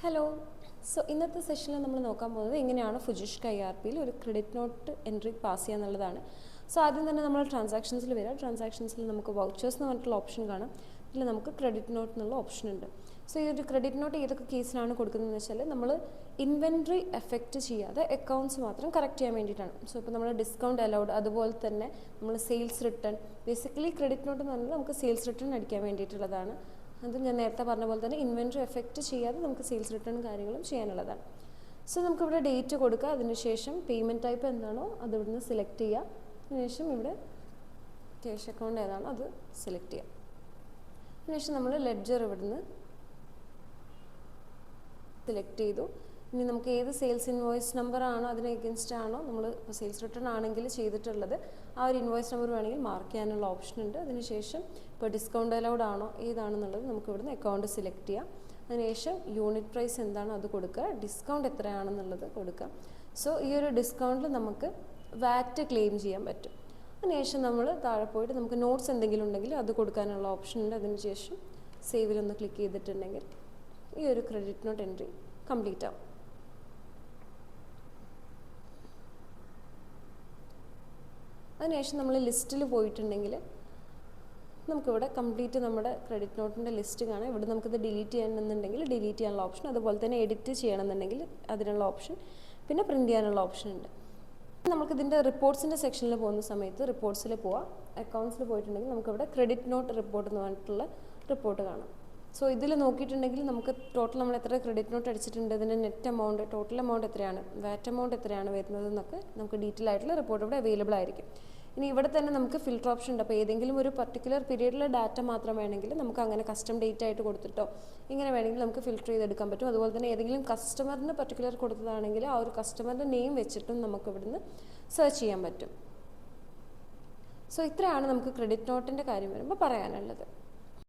Hello. ഇന്നത്തെ സെഷനിൽ നമ്മൾ നോക്കാൻ പോകുന്നത് എങ്ങനെയാണ് ഫുജിഷ്ക IRPയിൽ ഒരു ക്രെഡിറ്റ് നോട്ട് എൻട്രി പാസ് ചെയ്യുക എന്നുള്ളതാണ്. ആദ്യം തന്നെ നമ്മൾ ട്രാൻസാക്ഷൻസിൽ വരിക. ട്രാൻസാക്ഷൻസിൽ നമുക്ക് വൗച്ചേഴ്സ് എന്ന് പറഞ്ഞിട്ടുള്ള ഓപ്ഷൻ കാണാം. ഇതിൽ നമുക്ക് ക്രെഡിറ്റ് നോട്ട് എന്നുള്ള ഓപ്ഷൻ ഉണ്ട്. ഈ ഒരു ക്രെഡിറ്റ് നോട്ട് ഏതൊക്കെ കേസിലാണ് കൊടുക്കുന്നതെന്ന് വെച്ചാൽ നമ്മൾ ഇൻവെൻട്രി എഫക്റ്റ് ചെയ്യാതെ അക്കൗണ്ട്സ് മാത്രം കറക്റ്റ് ചെയ്യാൻ വേണ്ടിയിട്ടാണ്. ഇപ്പോൾ നമ്മൾ ഡിസ്കൗണ്ട് അലൗഡ്, അതുപോലെ തന്നെ നമ്മൾ sales return, basically credit note എന്ന് പറഞ്ഞാൽ നമുക്ക് സെയിൽസ് റിട്ടേൺ അടിക്കാൻ വേണ്ടിയിട്ടുള്ളതാണ്. അത് ഞാൻ നേരത്തെ പറഞ്ഞ പോലെ തന്നെ ഇൻവെൻട്രി എഫക്റ്റ് ചെയ്യാതെ നമുക്ക് സെയിൽസ് റിട്ടേൺ കാര്യങ്ങളും ചെയ്യാനുള്ളതാണ്. നമുക്കിവിടെ ഡേറ്റ് കൊടുക്കുക. അതിനുശേഷം പേയ്മെൻറ്റ് ടൈപ്പ് എന്താണോ അത് ഇവിടുന്ന് സെലക്ട് ചെയ്യുക. അതിനുശേഷം ഇവിടെ ക്യാഷ് അക്കൗണ്ട് ഏതാണോ അത് സെലക്ട് ചെയ്യുക. അതിനുശേഷം നമ്മൾ ലെഡ്ജർ ഇവിടുന്ന് സെലക്ട് ചെയ്തു. ഇനി നമുക്ക് ഏത് സെയിൽസ് ഇൻവോയ്സ് നമ്പർ ആണോ അതിന് എഗൻസ്റ്റ് ആണോ നമ്മൾ സെയിൽസ് റിട്ടേൺ ആണെങ്കിൽ ചെയ്തിട്ടുള്ളത് ആ ഒരു ഇൻവോയ്സ് നമ്പർ വേണമെങ്കിൽ മാർക്ക് ചെയ്യാനുള്ള ഓപ്ഷൻ ഉണ്ട്. അതിനുശേഷം ഇപ്പോൾ ഡിസ്കൗണ്ട് അലൗഡ് ആണോ ഏതാണെന്നുള്ളത് നമുക്ക് ഇവിടുന്ന് അക്കൗണ്ട് സെലക്ട് ചെയ്യാം. അതിനുശേഷം യൂണിറ്റ് പ്രൈസ് എന്താണോ അത് കൊടുക്കുക, ഡിസ്കൗണ്ട് എത്രയാണെന്നുള്ളത് കൊടുക്കുക. ഈ ഒരു ഡിസ്കൗണ്ടിൽ നമുക്ക് വാറ്റ് ക്ലെയിം ചെയ്യാൻ പറ്റും. അതിനുശേഷം നമ്മൾ താഴെ പോയിട്ട് നമുക്ക് നോട്ട്സ് എന്തെങ്കിലും ഉണ്ടെങ്കിൽ അത് കൊടുക്കാനുള്ള ഓപ്ഷൻ ഉണ്ട്. അതിനുശേഷം സേവിലൊന്ന് ക്ലിക്ക് ചെയ്തിട്ടുണ്ടെങ്കിൽ ഈ ഒരു ക്രെഡിറ്റ് നോട്ട് എൻട്രി കംപ്ലീറ്റ് ആവും. അതിനുശേഷം നമ്മൾ ലിസ്റ്റിൽ പോയിട്ടുണ്ടെങ്കിൽ നമുക്കിവിടെ കംപ്ലീറ്റ് നമ്മുടെ ക്രെഡിറ്റ് നോട്ടിൻ്റെ ലിസ്റ്റ് കാണാം. ഇവിടെ നമുക്കിത് ഡിലീറ്റ് ചെയ്യണമെന്നുണ്ടെങ്കിൽ ഡിലീറ്റ് ചെയ്യാനുള്ള ഓപ്ഷൻ, അതുപോലെ തന്നെ എഡിറ്റ് ചെയ്യണമെന്നുണ്ടെങ്കിൽ അതിനുള്ള ഓപ്ഷൻ, പിന്നെ പ്രിൻറ്റ് ചെയ്യാനുള്ള ഓപ്ഷൻ ഉണ്ട്. നമുക്കിതിൻ്റെ റിപ്പോർട്ട്സിൻ്റെ സെക്ഷനിൽ പോകുന്ന സമയത്ത് റിപ്പോർട്ട്സിൽ പോവാം. അക്കൗണ്ട്സിൽ പോയിട്ടുണ്ടെങ്കിൽ നമുക്കിവിടെ ക്രെഡിറ്റ് നോട്ട് റിപ്പോർട്ട് എന്ന് പറഞ്ഞിട്ടുള്ള റിപ്പോർട്ട് കാണാം. ഇതിൽ നോക്കിയിട്ടുണ്ടെങ്കിൽ നമുക്ക് ടോട്ടൽ നമ്മൾ എത്ര ക്രെഡിറ്റ് നോട്ട് അടിച്ചിട്ടുണ്ട്, ഇതിൻ്റെ നെറ്റ് എമൗണ്ട്, ടോട്ടൽ എമൗണ്ട് എത്രയാണ്, വാറ്റ് എമൗണ്ട് എത്രയാണ് വരുന്നത് എന്നൊക്കെ നമുക്ക് ഡീറ്റെയിൽ ആയിട്ടുള്ള റിപ്പോർട്ട് ഇവിടെ അവൈലബിൾ ആയിരിക്കും. ഇനി ഇവിടെ തന്നെ നമുക്ക് ഫിൽറ്റർ ഓപ്ഷൻ ഉണ്ട്. അപ്പോൾ ഏതെങ്കിലും ഒരു പർട്ടിക്കുലർ പീരീഡിലെ ഡാറ്റ മാത്രം വേണമെങ്കിൽ നമുക്ക് അങ്ങനെ കസ്റ്റം ഡേറ്റ് ആയിട്ട് കൊടുത്തിട്ടോ ഇങ്ങനെ വേണമെങ്കിൽ നമുക്ക് ഫിൽറ്റർ ചെയ്തെടുക്കാൻ പറ്റും. അതുപോലെ തന്നെ ഏതെങ്കിലും കസ്റ്റമറിന് പർട്ടിക്കുലർ കൊടുത്തതാണെങ്കിൽ ആ ഒരു കസ്റ്റമറിൻ്റെ നെയിം വെച്ചിട്ടും നമുക്ക് ഇവിടുന്ന് സെർച്ച് ചെയ്യാൻ പറ്റും. ഇത്രയാണ് നമുക്ക് ക്രെഡിറ്റ് നോട്ടിൻ്റെ കാര്യം വരുമ്പോൾ പറയാനുള്ളത്.